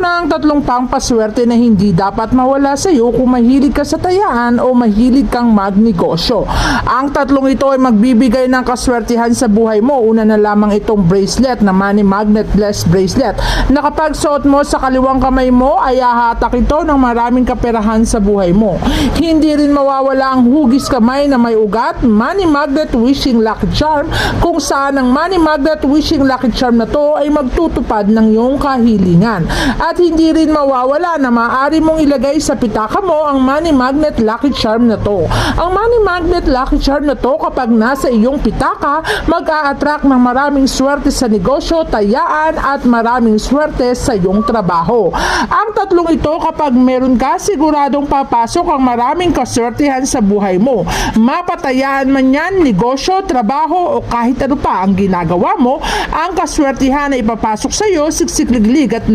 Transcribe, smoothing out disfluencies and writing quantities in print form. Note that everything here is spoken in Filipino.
na ang tatlong pampaswerte na hindi dapat mawala sa iyo kung mahilig ka sa tayaan o mahilig kang magnegosyo. Ang tatlong ito ay magbibigay ng kaswertihan sa buhay mo. Una na lamang itong bracelet na Money Magnet Blessed Bracelet na kapag suot mo sa kaliwang kamay mo ay hahatak ito ng maraming kaperahan sa buhay mo. Hindi rin mawawala ang hugis kamay na may ugat, Money Magnet Wishing Lucky Charm, kung saan ang Money Magnet Wishing Lucky Charm na to ay magtutupad ng iyong kahilingan. At hindi rin mawawala na maaari mong ilagay sa pitaka mo ang Money Magnet Lucky Charm na to. Ang Money Magnet Lucky Charm na to kapag nasa iyong pitaka, mag-a-attract ng maraming swerte sa negosyo, tayaan at maraming swerte sa iyong trabaho. Ang tatlong ito kapag meron ka, siguradong papasok ang maraming kaswertihan sa buhay mo. Mapatayaan man yan, negosyo, trabaho o kahit ano pa ang ginagawa mo, ang kaswertihan na ipapasok sa iyo, siksikliglig at